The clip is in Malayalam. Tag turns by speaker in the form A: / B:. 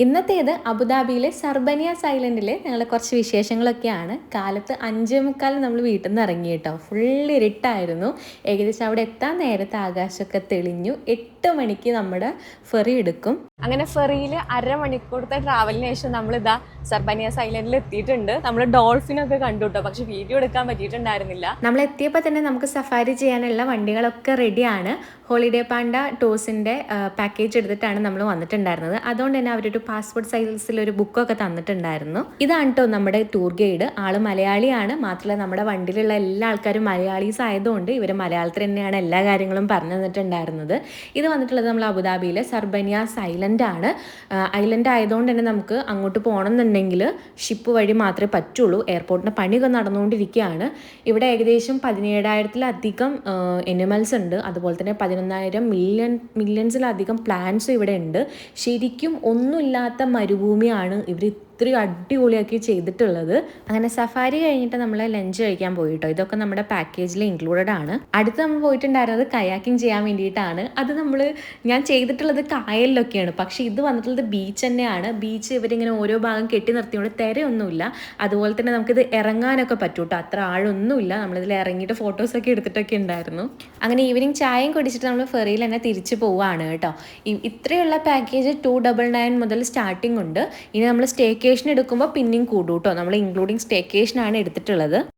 A: ഇന്നത്തേത് അബുദാബിയിലെ സർബനിയാസ് ഐലൻഡിലെ ഞങ്ങളെ കുറച്ച് വിശേഷങ്ങളൊക്കെയാണ്. കാലത്ത് 5:45 നമ്മൾ വീട്ടിൽ നിന്ന് ഇറങ്ങി കേട്ടോ. ഫുൾ ഇരുട്ടായിരുന്നു. ഏകദേശം അവിടെ എത്താൻ നേരത്തെ ആകാശമൊക്കെ തെളിഞ്ഞു. 8 മണിക്ക് നമ്മുടെ ഫെറി എടുക്കും. അങ്ങനെ ഫെറിയിൽ അരമണിക്കൂറത്തെ ട്രാവലിന് ശേഷം നമ്മളിതാ സർബനിയാസ് ഐലൻഡിൽ എത്തിയിട്ടുണ്ട്. നമ്മൾ ഡോൾഫിനൊക്കെ കണ്ടു കേട്ടോ, പക്ഷെ വീഡിയോ എടുക്കാൻ പറ്റിയിട്ടുണ്ടായിരുന്നില്ല. നമ്മൾ എത്തിയപ്പോൾ തന്നെ നമുക്ക് സഫാരി ചെയ്യാനുള്ള വണ്ടികളൊക്കെ റെഡിയാണ്. ഹോളിഡേ പാണ്ട ടൂർസിൻ്റെ പാക്കേജ് എടുത്തിട്ടാണ് നമ്മൾ വന്നിട്ടുണ്ടായിരുന്നത്. അതുകൊണ്ട് തന്നെ അവരൊരു പാസ്പോർട്ട് സൈസിൽ ഒരു ബുക്കൊക്കെ തന്നിട്ടുണ്ടായിരുന്നു. ഇതാണ് കേട്ടോ നമ്മുടെ ടൂർ ഗൈഡ്. ആള് മലയാളിയാണ്. മാത്രമല്ല നമ്മുടെ വണ്ടിയിലുള്ള എല്ലാ ആൾക്കാരും മലയാളീസ് ആയതുകൊണ്ട് ഇവർ മലയാളത്തിൽ തന്നെയാണ് എല്ലാ കാര്യങ്ങളും പറഞ്ഞു തന്നിട്ടുണ്ടായിരുന്നത്. ഇത് വന്നിട്ടുള്ളത് നമ്മൾ അബുദാബിയിലെ സർബനിയാസ് ഐലൻഡ് ആണ്. ഐലൻഡ് ആയതുകൊണ്ട് തന്നെ നമുക്ക് അങ്ങോട്ട് പോകണമെന്നുണ്ടെങ്കിൽ ഷിപ്പ് വഴി മാത്രമേ പറ്റുള്ളൂ. എയർപോർട്ടിൻ്റെ പണിയൊക്കെ നടന്നുകൊണ്ടിരിക്കുകയാണ്. ഇവിടെ ഏകദേശം 17,000-ലധികം എനിമൽസ് ഉണ്ട്. അതുപോലെ തന്നെ 11,000 മില്യൺസിലധികം പ്ലാന്റ്സും ഇവിടെ ഉണ്ട്. ശരിക്കും ഒന്നുമില്ലാത്ത മരുഭൂമിയാണ് ഇവർ ഇത്രയും അടിപൊളിയാക്കി ചെയ്തിട്ടുള്ളത്. അങ്ങനെ സഫാരി കഴിഞ്ഞിട്ട് നമ്മൾ ലഞ്ച് കഴിക്കാൻ പോയിട്ടോ. ഇതൊക്കെ നമ്മുടെ പാക്കേജിൽ ഇൻക്ലൂഡഡ് ആണ്. അടുത്ത് നമ്മൾ പോയിട്ടുണ്ടായിരുന്നത് കയാക്കിംഗ് ചെയ്യാൻ വേണ്ടിയിട്ടാണ്. അത് ഞാൻ ചെയ്തിട്ടുള്ളത് കായലിലൊക്കെയാണ്, പക്ഷേ ഇത് വന്നിട്ടുള്ളത് ബീച്ച് തന്നെയാണ്. ബീച്ച് ഇവരിങ്ങനെ ഓരോ ഭാഗം കെട്ടി നിർത്തിയോണ്ട് തിരയൊന്നുമില്ല. അതുപോലെ തന്നെ നമുക്കിത് ഇറങ്ങാനൊക്കെ പറ്റൂ കേട്ടോ. അത്ര ആഴൊന്നുമില്ല. നമ്മളിതിൽ ഇറങ്ങിയിട്ട് ഫോട്ടോസൊക്കെ എടുത്തിട്ടൊക്കെ ഉണ്ടായിരുന്നു. അങ്ങനെ ഈവനിങ് ചായയും കുടിച്ചിട്ട് നമ്മൾ ഫെറിയിൽ തന്നെ തിരിച്ചു പോവുകയാണ് കേട്ടോ. ഇത്രയുള്ള പാക്കേജ് 299 മുതൽ സ്റ്റാർട്ടിംഗ് ഉണ്ട്. ഇനി നമ്മൾ സ്റ്റേക്കേഷൻ എടുക്കുമ്പോൾ പിന്നെയും കൂടും കേട്ടോ. നമ്മൾ ഇൻക്ലൂഡിങ് സ്റ്റേക്കേഷനാണ് എടുത്തിട്ടുള്ളത്.